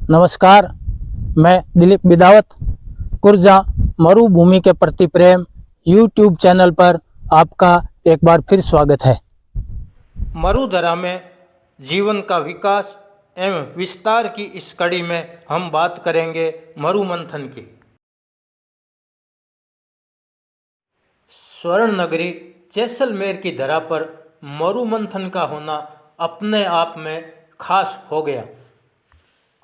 नमस्कार, मैं दिलीप बिदावत कुर्जा मरुभूमि के प्रति प्रेम यूट्यूब चैनल पर आपका एक बार फिर स्वागत है। मरुधरा में जीवन का विकास एवं विस्तार की इस कड़ी में हम बात करेंगे मरुमंथन की। स्वर्ण नगरी जैसलमेर की धरा पर मरुमंथन का होना अपने आप में खास हो गया।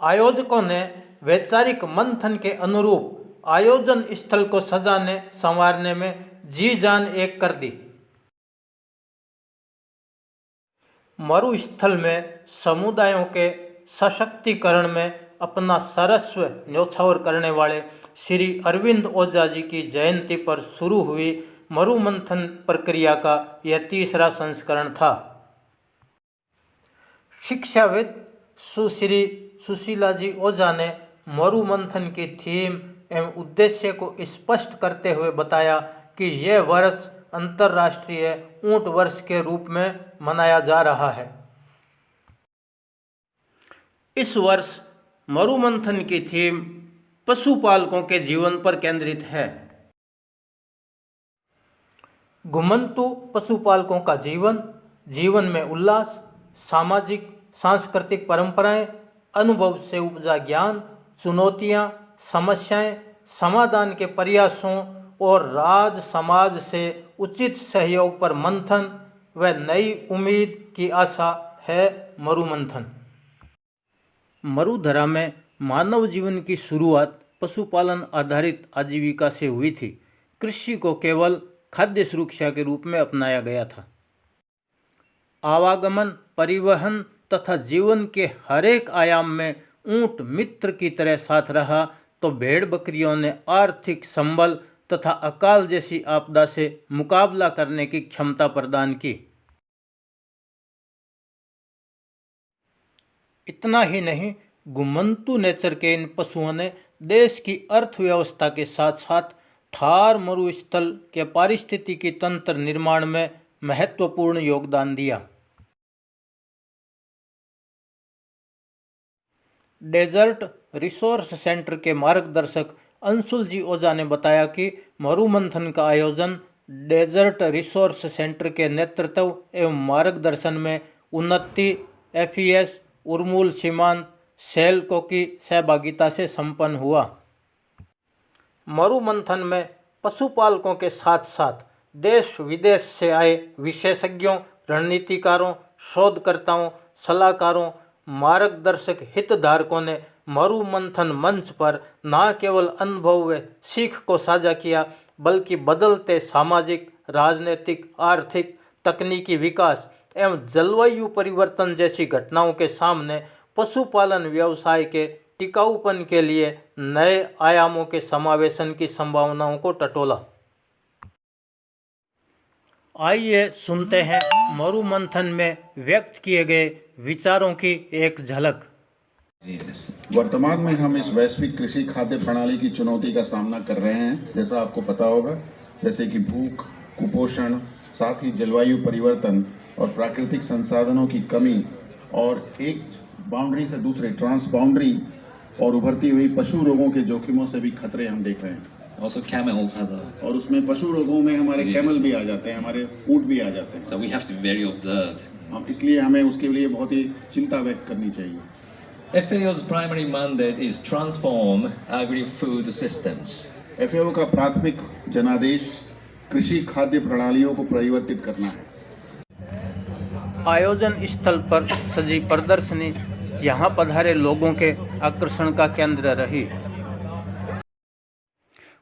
आयोजकों ने वैचारिक मंथन के अनुरूप आयोजन स्थल को सजाने संवारने में जी जान एक कर दी। मरुस्थल में समुदायों के सशक्तिकरण में अपना सर्वस्व न्योछावर करने वाले श्री अरविंद ओझा जी की जयंती पर शुरू हुई मरुमंथन प्रक्रिया का यह तीसरा संस्करण था। शिक्षाविद सुश्री सुशीला जी ओझा ने मरुमंथन की थीम एवं उद्देश्य को स्पष्ट करते हुए बताया कि यह वर्ष अंतर्राष्ट्रीय ऊंट वर्ष के रूप में मनाया जा रहा है। इस वर्ष मरुमंथन की थीम पशुपालकों के जीवन पर केंद्रित है। घुमंतु पशुपालकों का जीवन में उल्लास, सामाजिक सांस्कृतिक परंपराएं, अनुभव से उपजा ज्ञान, चुनौतियां, समस्याएं, समाधान के प्रयासों और राज समाज से उचित सहयोग पर मंथन व नई उम्मीद की आशा है मरुमंथन। मरुधरा में मानव जीवन की शुरुआत पशुपालन आधारित आजीविका से हुई थी। कृषि को केवल खाद्य सुरक्षा के रूप में अपनाया गया था। आवागमन, परिवहन तथा जीवन के हर एक आयाम में ऊंट मित्र की तरह साथ रहा तो भेड़ बकरियों ने आर्थिक संबल तथा अकाल जैसी आपदा से मुकाबला करने की क्षमता प्रदान की। इतना ही नहीं, घुमंतु नेचर के इन पशुओं ने देश की अर्थव्यवस्था के साथ साथ थार मरुस्थल के पारिस्थितिकी तंत्र निर्माण में महत्वपूर्ण योगदान दिया। डेजर्ट रिसोर्स सेंटर के मार्गदर्शक अंशुल जी ओझा ने बताया कि मरुमंथन का आयोजन डेजर्ट रिसोर्स सेंटर के नेतृत्व एवं मार्गदर्शन में उन्नति FES उर्मूल सीमांत सेल्को की सहभागिता से संपन्न हुआ। मरुमंथन में पशुपालकों के साथ साथ देश विदेश से आए विशेषज्ञों, रणनीतिकारों, शोधकर्ताओं, सलाहकारों, मार्गदर्शक हितधारकों ने मरुमंथन मंच पर न केवल अनुभव व सीख को साझा किया बल्कि बदलते सामाजिक, राजनीतिक, आर्थिक, तकनीकी विकास एवं जलवायु परिवर्तन जैसी घटनाओं के सामने पशुपालन व्यवसाय के टिकाऊपन के लिए नए आयामों के समावेशन की संभावनाओं को टटोला। आइए सुनते हैं मरुमंथन में व्यक्त किए गए विचारों की एक झलक। वर्तमान में हम इस वैश्विक कृषि खाद्य प्रणाली की चुनौती का सामना कर रहे हैं, जैसा आपको पता होगा, जैसे कि भूख, कुपोषण, साथ ही जलवायु परिवर्तन और प्राकृतिक संसाधनों की कमी और एक बाउंड्री से दूसरे ट्रांसबाउंड्री और उभरती हुई पशु रोगों के जोखिमों से भी खतरे हम देख रहे हैं। Also camels have a और उसमें पशु रोगों में हमारे कैमल भी आ जाते हैं, हमारे ऊंट भी आ जाते हैं। so we have to be very observed. इसलिए हमें उसके लिए बहुत ही चिंता व्यक्त करनी चाहिए। FAO's primary mandate is transform agri-food systems. FAO का प्राथमिक जनादेश कृषि खाद्य प्रणालियों को परिवर्तित करना है। आयोजन स्थल पर सजी प्रदर्शनी यहाँ पधारे लोगों के आकर्षण का केंद्र रही।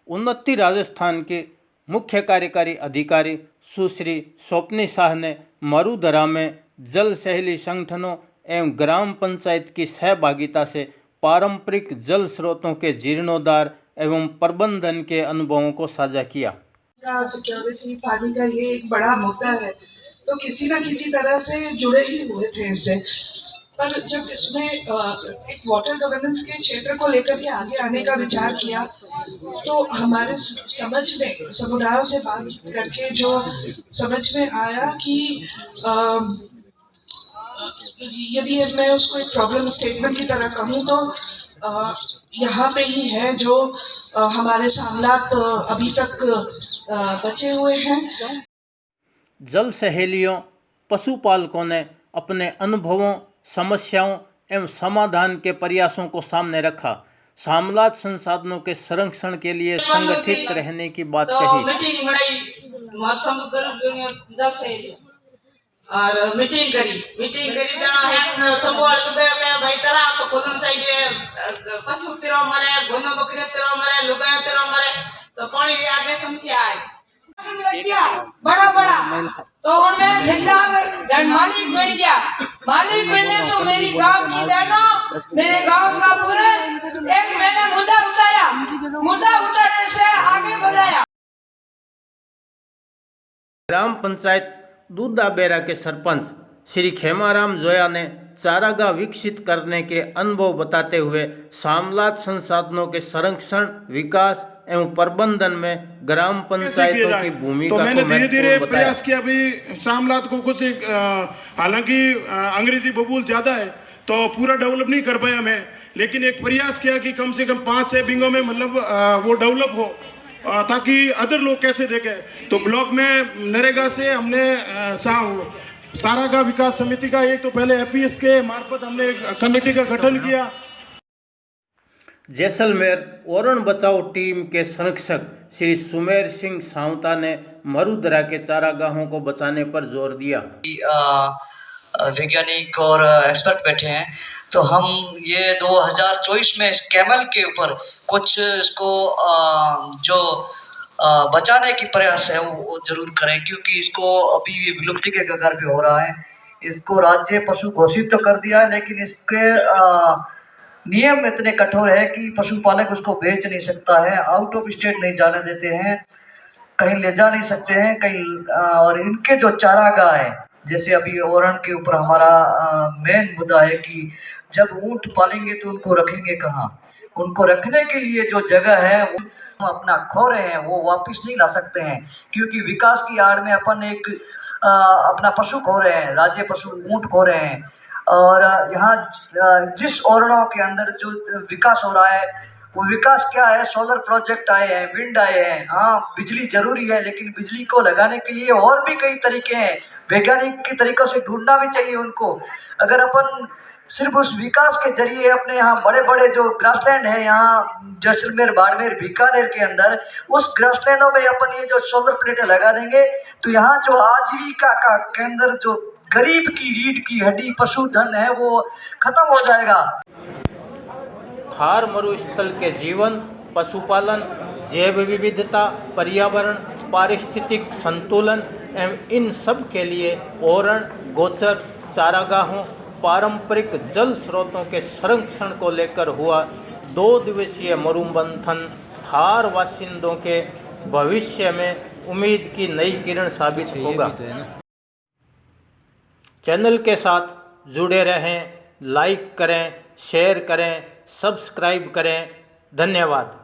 उन्नति राजस्थान के मुख्य कार्यकारी अधिकारी सुश्री स्वप्नी शाह ने मरुधरा में जल सहेली संगठनों एवं ग्राम पंचायत की सहभागिता से पारंपरिक जल स्रोतों के जीर्णोद्धार एवं प्रबंधन के अनुभवों को साझा किया। सिक्योरिटी, पानी का ये एक बड़ा मुद्दा है, तो किसी न किसी तरह से जुड़े ही हुए थे इससे। पर जब इसमें एक वाटर गवर्नेंस के क्षेत्र को लेकर के आगे आने का विचार किया तो हमारे समझ में, समुदायों से बातचीत करके जो समझ में आया कि यदि मैं उसको एक प्रॉब्लम स्टेटमेंट की तरह कहूँ तो यहाँ पे ही है जो हमारे सामलात अभी तक बचे हुए हैं। जल सहेलियों पशुपालकों ने अपने अनुभवों, समस्याओं एवं समाधान के प्रयासों को सामने रखा। सामलात संसाधनों के संरक्षण के लिए संगठित रहने की बात कही। मीटिंग बनाई मौसम जल सहेली और मीटिंग करी जना है संभाल लुगाया पे भाई तालाब तो खोलना चाहिए, पशु तेरा मरे, गोनो बकरी तेरा मरे, लुगाया तेरा मरे तो पानी के आगे समस्या है बड़ा तो उनमें ठेकेदार जन मालिक बन गया। मालिक बनने तो मेरी गांव की बहनों, मेरे गांव का पूरे एक मैंने मुद्दा उठाया, मुद्दा उठाने से आगे बढ़ाया। ग्राम पंचायत दूधा बेरा के सरपंच श्री खेमाराम जोया ने चारागाह विकसित करने के अनुभव बताते हुए सामलात संसाधनों के संरक्षण, विकास एवं प्रबंधन में ग्राम पंचायतों की भूमिका को महत्वपूर्ण बताया। प्रयास किया अभी सामलात को कुछ हालांकि अंग्रेजी बबूल ज्यादा है तो पूरा डेवलप नहीं कर पाया मैं, लेकिन एक प्रयास किया कि कम से कम 5-6 बिंगों में मतलब वो डेवलप हो ताकि अदर लोग कैसे देखें। तो ब्लॉक में नरेगा से हमने चारागाह विकास समिति का एक तो पहले एपीएस के मार्फत हमने एक कमेटी का गठन किया। जैसलमेर ओरण बचाओ टीम के संरक्षक श्री सुमेर सिंह सावता ने मरुदरा के चारागाहों को बचाने पर जोर दिया। वैज्ञानिक और एक्सपर्ट बैठे हैं तो हम ये 2024 में इस कैमल के ऊपर कुछ इसको जो बचाने की प्रयास है वो जरूर करें, क्योंकि इसको अभी भी विलुप्ति के कगार पे हो रहा है। इसको राज्य पशु घोषित तो कर दिया है, लेकिन इसके नियम इतने कठोर है कि पशुपालक उसको बेच नहीं सकता है, आउट ऑफ स्टेट नहीं जाने देते हैं, कहीं ले जा नहीं सकते हैं कहीं। और इनके जो चारागाह है, जैसे अभी ओरण के ऊपर हमारा मेन मुद्दा है कि जब ऊंट पालेंगे तो उनको रखेंगे कहाँ। उनको रखने के लिए जो जगह है वो हम अपना खो रहे हैं, वो वापस नहीं ला सकते हैं, क्योंकि विकास की आड़ में अपन एक अपना पशु खो रहे हैं, राज्य पशु ऊंट खो रहे हैं। और यहाँ जिस ओरणों के अंदर जो विकास हो रहा है वो विकास क्या है, सोलर प्रोजेक्ट आए हैं, विंड आए हैं। हाँ, बिजली जरूरी है, लेकिन बिजली को लगाने के लिए और भी कई तरीके हैं, वैज्ञानिक के तरीकों से ढूंढना भी चाहिए उनको। अगर अपन सिर्फ उस विकास के जरिए अपने यहाँ बड़े बड़े जो ग्रासलैंड है, यहाँ जैसलमेर, बाड़मेर, बीकानेर के अंदर उस ग्रासलैंडों में अपन ये जो सोलर प्लेटें लगा देंगे तो यहाँ जो आजीविका का केंद्र, जो गरीब की रीढ़ की हड्डी पशुधन है, वो खत्म हो जाएगा। थार मरुस्थल के जीवन, पशुपालन, जैव विविधता, पर्यावरण, पारिस्थितिक संतुलन एवं इन सब के लिए ओरण, गोचर, चारागाहों, पारंपरिक जल स्रोतों के संरक्षण को लेकर हुआ 2 दिवसीय मरुमंथन थार वासिंदों के भविष्य में उम्मीद की नई किरण साबित होगा। चैनल के साथ जुड़े रहें, लाइक करें, शेयर करें, सब्सक्राइब करें। धन्यवाद।